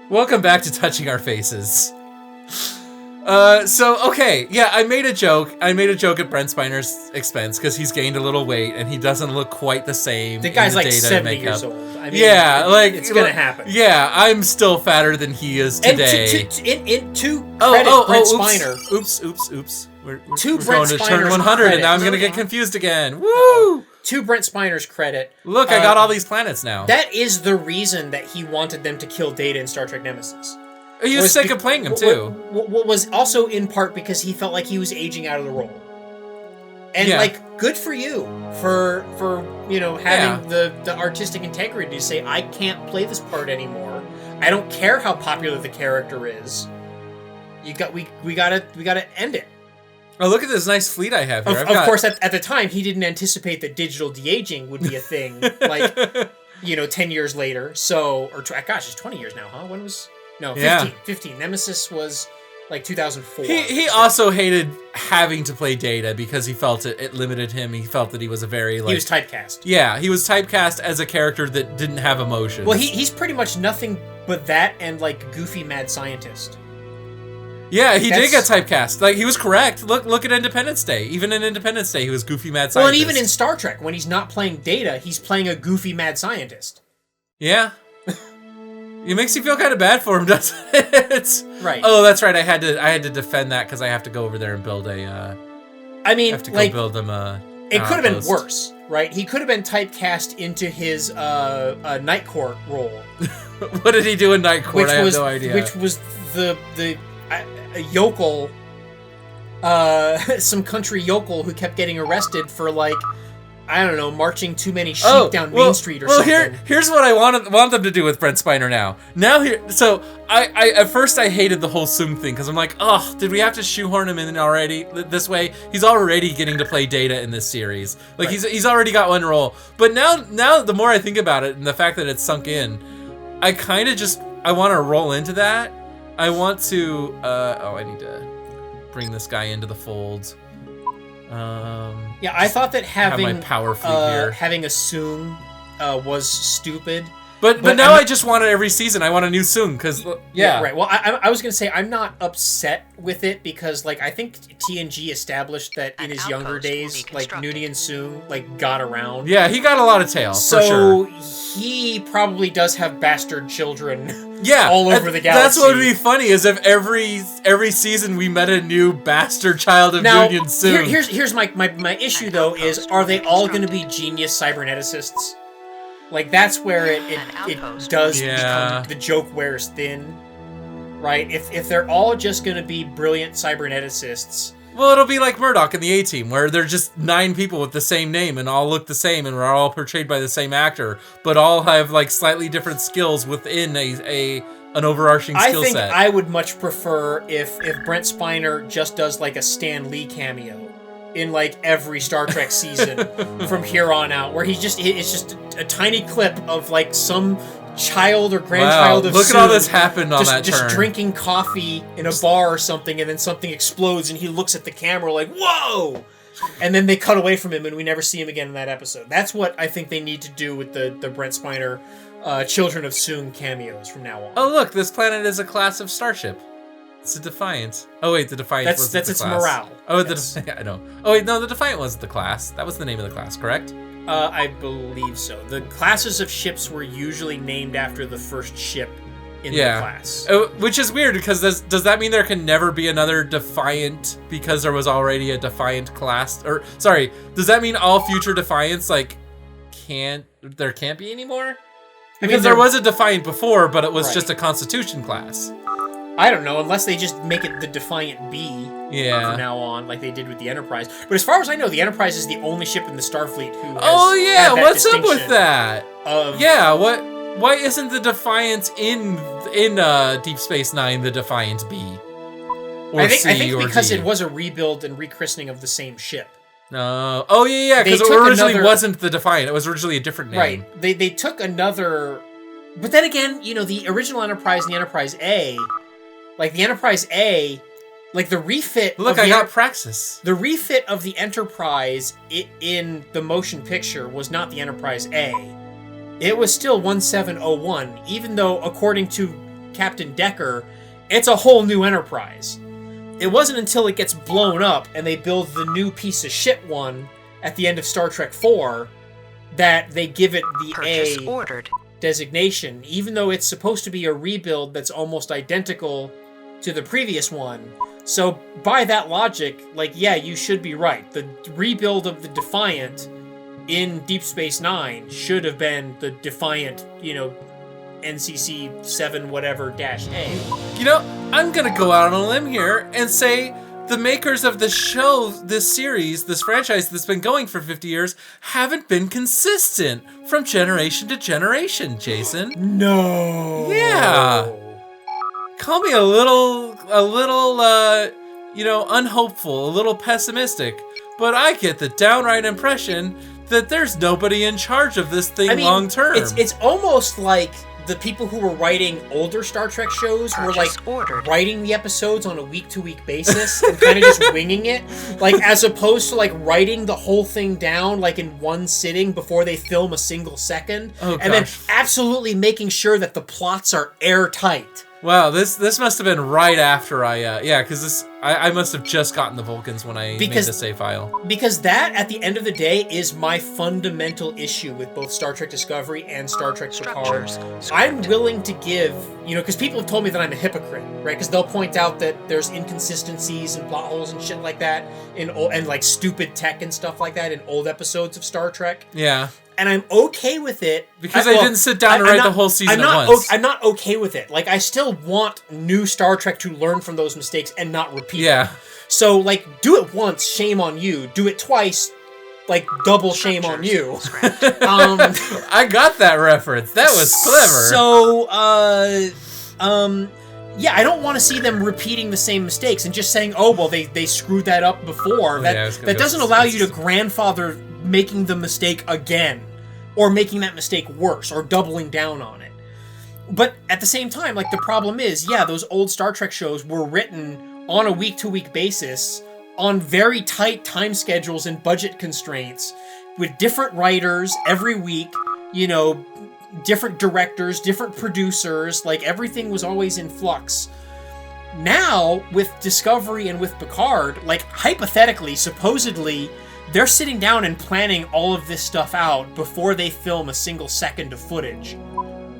Welcome back to Touching Our Faces. Okay, yeah, I made a joke. I made a joke at Brent Spiner's expense because he's gained a little weight and he doesn't look quite the same. The guy's like 70 years old. I mean, it's gonna happen. Yeah, I'm still fatter than he is today. And to credit Brent Spiner. Oops. We're going to turn 100 and now I'm gonna get confused again. Woo! To Brent Spiner's credit. Look, I got all these planets now. That is the reason that he wanted them to kill Data in Star Trek Nemesis. He was sick of playing him, too. What was also in part because he felt like he was aging out of the role. And, good for you for having the artistic integrity to say, I can't play this part anymore. I don't care how popular the character is. We gotta end it. Oh, look at this nice fleet I have here. Of course, at the time, he didn't anticipate that digital de-aging would be a thing, 10 years later. So, it's 20 years now, huh? When was... No, 15. Yeah. 15. Nemesis was 2004. He also hated having to play Data because he felt it limited him. He felt that he was a very he was typecast. Yeah, he was typecast as a character that didn't have emotions. Well, he's pretty much nothing but that and goofy mad scientist. Yeah, he did get typecast. He was correct. Look at Independence Day. Even in Independence Day, he was goofy mad scientist. Well, and even in Star Trek, when he's not playing Data, he's playing a goofy mad scientist. Yeah. It makes you feel kind of bad for him, doesn't it? Right. Oh, that's right. I had to defend that because I have to go over there and build a. I mean, have to go build them a. It could have been worse, right? He could have been typecast into his Night Court role. What did he do in Night Court? I have no idea. Which was the yokel, some country yokel who kept getting arrested for I don't know, marching too many sheep down Main Street or something. Here's what I want them to do with Brent Spiner now. So I at first I hated the whole Soong thing because I'm like, oh, did we have to shoehorn him in already this way? He's already getting to play Data in this series. Right. He's already got one role. But now the more I think about it and the fact that it's sunk in, I kind of I want to roll into that. I want to I need to bring this guy into the fold. I thought that having my power fleet here. Having a Soong was stupid. But now I just want it every season. I want a new Soong because right. Well, I was gonna say I'm not upset with it because I think TNG established that in his younger days, Nudie and Soong got around. Yeah, he got a lot of tail. So for sure. He probably does have bastard children. Yeah, all over the galaxy. That's what would be funny is if every season we met a new bastard child of Nudie and Soong. Here's my issue though is are they all going to be genius cyberneticists? That's where it does become the joke wears thin, right? If they're all just going to be brilliant cyberneticists. Well, it'll be like Murdoch in the A-Team, where they're just 9 people with the same name and all look the same and we're all portrayed by the same actor, but all have slightly different skills within an overarching skill set. I think I would much prefer if Brent Spiner just does a Stan Lee cameo in every Star Trek season from here on out, where it's just a tiny clip of some child or grandchild of look at all this happened on that just turn. Drinking coffee in a bar or something, and then something explodes and he looks at the camera whoa, and then they cut away from him and we never see him again in that episode. That's what I think they need to do with the Brent Spiner Children of Soong cameos from now on. Oh look, this planet is a class of starship. It's a Defiant. Oh wait, the Defiant wasn't the class. That's its morale. Oh, yes. I know. Oh wait, no, the Defiant wasn't the class. That was the name of the class, correct? I believe so. The classes of ships were usually named after the first ship in the class. Which is weird, because does that mean there can never be another Defiant because there was already a Defiant class? Or, sorry, does that mean all future Defiants, there can't be anymore? Because there was a Defiant before, but it was just a Constitution class. I don't know, unless they just make it the Defiant B from now on, like they did with the Enterprise. But as far as I know, the Enterprise is the only ship in the Starfleet who has what's up with that? Why isn't the Defiant in Deep Space Nine the Defiant B? Or I think because it was a rebuild and rechristening of the same ship. No. Oh, yeah, because it originally wasn't the Defiant. It was originally a different name. Right. They took another... But then again, the original Enterprise and the Enterprise A... the Enterprise A... the refit... Look, I got Praxis. The refit of the Enterprise in the motion picture was not the Enterprise A. It was still 1701, even though, according to Captain Decker, it's a whole new Enterprise. It wasn't until it gets blown up and they build the new piece of shit one at the end of Star Trek IV that they give it the Purchase A ordered. designation, even though it's supposed to be a rebuild that's almost identical to the previous one. So by that logic, like, yeah, you should be right. The rebuild of the Defiant in Deep Space Nine should have been the Defiant, NCC 7 whatever dash A. I'm gonna go out on a limb here and say the makers of the show, this series, this franchise that's been going for 50 years, haven't been consistent from generation to generation, Jason. No. Yeah. Call me a little, unhopeful, a little pessimistic, but I get the downright impression that there's nobody in charge of this thing long term. It's almost like the people who were writing older Star Trek shows were like writing the episodes on a week-to-week basis and kind of just winging it, like as opposed to like writing the whole thing down like in one sitting before they film a single second, and then absolutely making sure that the plots are airtight. Wow, this must have been right after because I must have just gotten the Vulcans when I made the save file. Because that, at the end of the day, is my fundamental issue with both Star Trek Discovery and Star Trek Picard. I'm willing to give, because people have told me that I'm a hypocrite, right? Because they'll point out that there's inconsistencies and plot holes and shit like that and like stupid tech and stuff like that in old episodes of Star Trek. Yeah. And I'm okay with it. Because I didn't sit down and write the whole season at once. I'm not okay with it. Like, I still want new Star Trek to learn from those mistakes and not repeat them. So, like, do it once, shame on you. Do it twice, like, double shame on you. I got that reference. That was clever. So, yeah, I don't want to see them repeating the same mistakes and just saying, oh, well, they screwed that up before. That doesn't allow you to grandfather making the mistake again, or making that mistake worse, or doubling down on it. But at the same time, like, the problem is, yeah, those old Star Trek shows were written on a week-to-week basis, on very tight time schedules and budget constraints, with different writers every week, different directors, different producers, like, everything was always in flux. Now, with Discovery and with Picard, like, hypothetically, supposedly, they're sitting down and planning all of this stuff out before they film a single second of footage.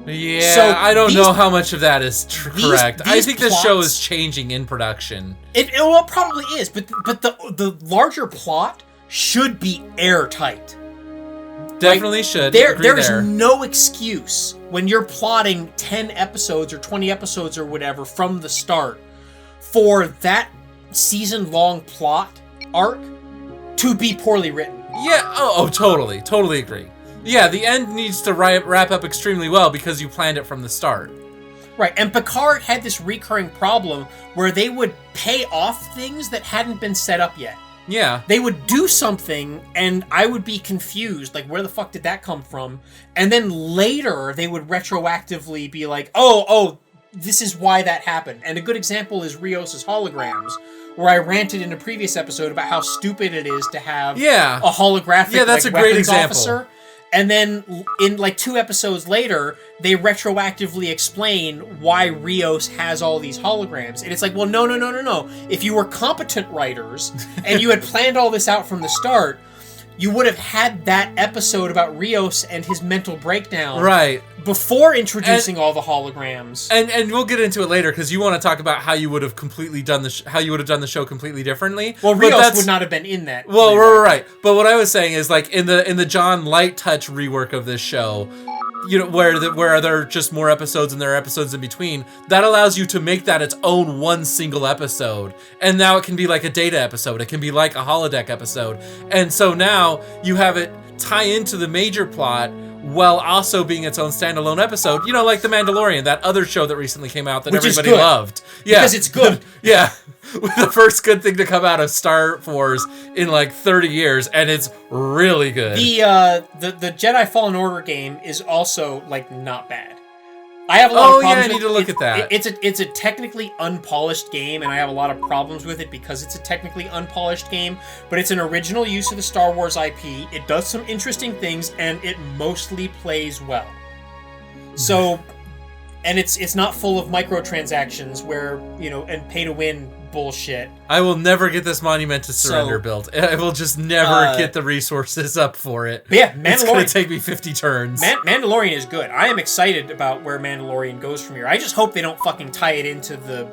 Yeah, so I don't know how much of that is correct. I think the show is changing in production. It probably is, but the larger plot should be airtight. Definitely should. There's no excuse when you're plotting 10 episodes or 20 episodes or whatever from the start for that season-long plot arc to be poorly written. Yeah, totally agree. Yeah, the end needs to wrap up extremely well because you planned it from the start. Right, and Picard had this recurring problem where they would pay off things that hadn't been set up yet. Yeah. They would do something, and I would be confused, like, where the fuck did that come from? And then later, they would retroactively be like, oh, this is why that happened. And a good example is Rios' holograms, where I ranted in a previous episode about how stupid it is to have a holographic that's like, a great weapons example. Officer. And then, in like 2 episodes later, they retroactively explain why Rios has all these holograms. And it's like, well, no. If you were competent writers, and you had planned all this out from the start, you would have had that episode about Rios and his mental breakdown. Right. Before introducing all the holograms. And we'll get into it later, because you want to talk about how you would have completely done the show completely differently. Well, Rios would not have been in that. Well, right. But what I was saying is, like, in the John Light Touch rework of this show, where there are just more episodes and there are episodes in between, that allows you to make that its own one single episode. And now it can be like a Data episode. It can be like a holodeck episode. And so now you have it tie into the major plot while also being its own standalone episode. Like The Mandalorian, that other show that recently came out that everybody loved. Yeah. Because it's good. Yeah. The first good thing to come out of Star Wars in like 30 years, and it's really good. The Jedi Fallen Order game is also like not bad. I have a lot of problems. I need to look at that. It's a technically unpolished game, and I have a lot of problems with it because it's a technically unpolished game, but it's an original use of the Star Wars IP. It does some interesting things, and it mostly plays well. So, and it's not full of microtransactions where, and pay to win bullshit. I will never get this Monument to Surrender built. I will just never get the resources up for it. But yeah, Mandalorian, it's going to take me 50 turns. Mandalorian is good. I am excited about where Mandalorian goes from here. I just hope they don't fucking tie it into the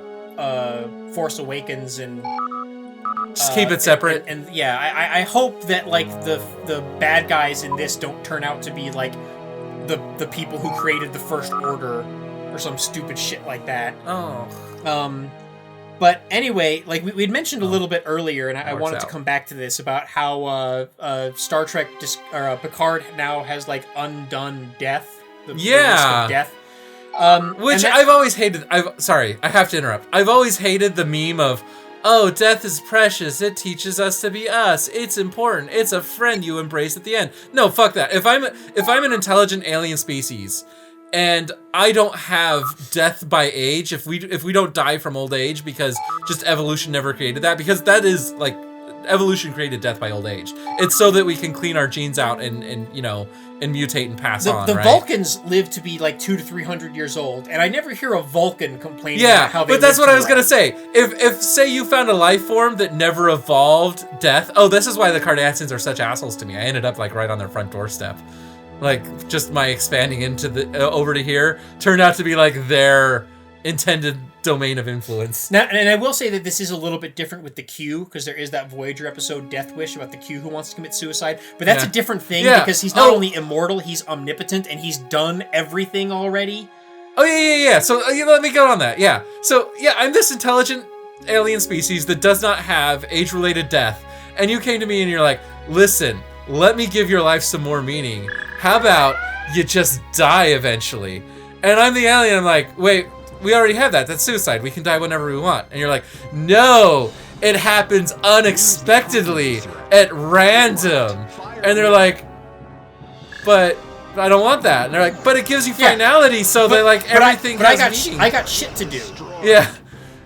Force Awakens and just keep it separate. And I hope that like the bad guys in this don't turn out to be like the people who created the First Order or some stupid shit like that. Oh. But anyway, like we'd mentioned a little bit earlier, and I wanted to come back to this about how Star Trek Picard now has like undone death. The risk of death. Which I've always hated. Sorry, I have to interrupt. I've always hated the meme of, oh, death is precious. It teaches us to be us. It's important. It's a friend you embrace at the end. No, fuck that. If I'm an intelligent alien species, and I don't have death by age, if we don't die from old age because just evolution never created that, because that is like evolution created death by old age. It's so that we can clean our genes out and mutate and pass on. The right? Vulcans live to be like 200 to 300 years old, and I never hear a Vulcan complaining about how they but that's live what I too was gonna say. If say you found a life form that never evolved death. Oh, this is why the Cardassians are such assholes to me. I ended up like right on their front doorstep. Like, just my expanding into the over to here turned out to be like their intended domain of influence. Now, and I will say that this is a little bit different with the Q, because there is that Voyager episode, Death Wish, about the Q who wants to commit suicide. But that's a different thing, because he's not only immortal, he's omnipotent, and he's done everything already. Oh, yeah. So let me go on that. Yeah. So, yeah, I'm this intelligent alien species that does not have age-related death. And you came to me and you're like, listen, let me give your life some more meaning. How about you just die eventually? And I'm the alien. I'm like, wait, we already have that. That's suicide. We can die whenever we want. And you're like, no, it happens unexpectedly at random. And they're like, but I don't want that. And they're like, but it gives you finality, so that like everything has meaning. I got shit to do. Yeah.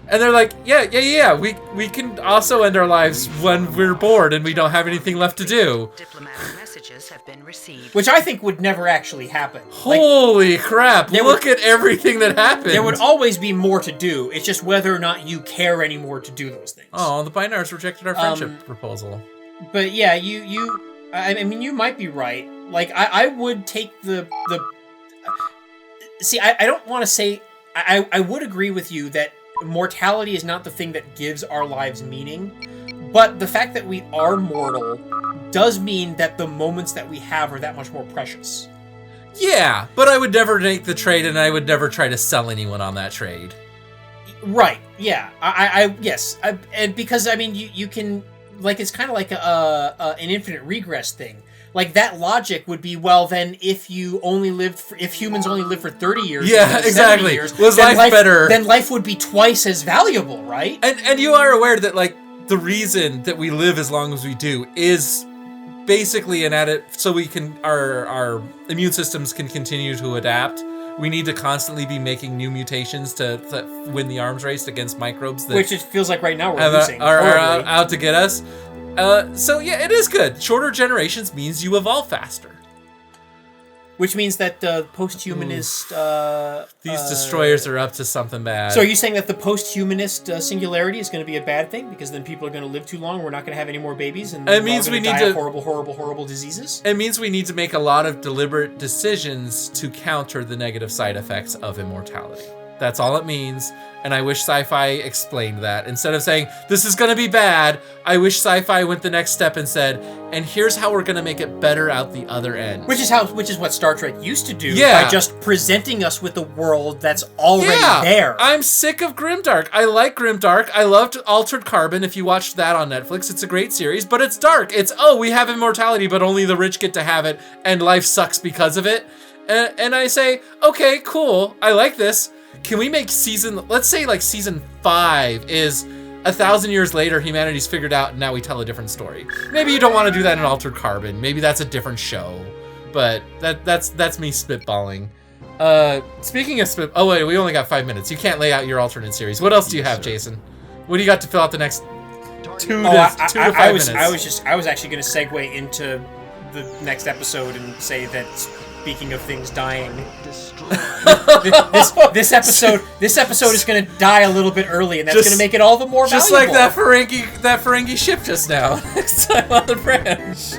And they're like, yeah. We can also end our lives when we're bored and we don't have anything left to do. Diplomatic messages have been received. Which I think would never actually happen. Holy crap! Look at everything that happened. There would always be more to do. It's just whether or not you care anymore to do those things. Oh, the Binars rejected our friendship proposal. But yeah, I mean, you might be right. Like, I would take the. See, I don't want to say. I would agree with you that mortality is not the thing that gives our lives meaning, but the fact that we are mortal does mean that the moments that we have are that much more precious. Yeah, but I would never make the trade, and I would never try to sell anyone on that trade. Right, yeah. Yes. And because, I mean, you can, like, it's kind of like an infinite regress thing. Like, that logic would be, well, then if humans only live for 30 years, exactly. Years, was life better? Then life would be twice as valuable, right? And you are aware that, like, the reason that we live as long as we do is basically so we can our immune systems can continue to adapt. We need to constantly be making new mutations to win the arms race against microbes that, which it feels like right now we're losing. Are out to get us. So yeah, it is good. Shorter generations means you evolve faster. Which means that the post-humanist... these destroyers are up to something bad. So are you saying that the post-humanist singularity is going to be a bad thing? Because then people are going to live too long, we're not going to have any more babies, and it means we need to of horrible diseases? It means we need to make a lot of deliberate decisions to counter the negative side effects of immortality. That's all it means, and I wish sci-fi explained that. Instead of saying, this is going to be bad, I wish sci-fi went the next step and said, and here's how we're going to make it better out the other end. Which is what Star Trek used to do, by just presenting us with a world that's already there. I'm sick of Grimdark. I like Grimdark. I loved Altered Carbon. If you watched that on Netflix, it's a great series, but it's dark. It's, we have immortality, but only the rich get to have it, and life sucks because of it. And I say, okay, cool, I like this. Can we make let's say like season 5 is 1,000 years later, humanity's figured out, and now we tell a different story. Maybe you don't want to do that in Altered Carbon. Maybe that's a different show. But that's me spitballing. Speaking of oh wait, we only got 5 minutes. You can't lay out your alternate series. What else do you have, Jason? What do you got to fill out the next 2 to 5 minutes? I was actually going to segue into the next episode and say that Speaking of things dying, this episode is going to die a little bit early, and that's going to make it all the more valuable. Just like that Ferengi ship just now. Next time on the branch.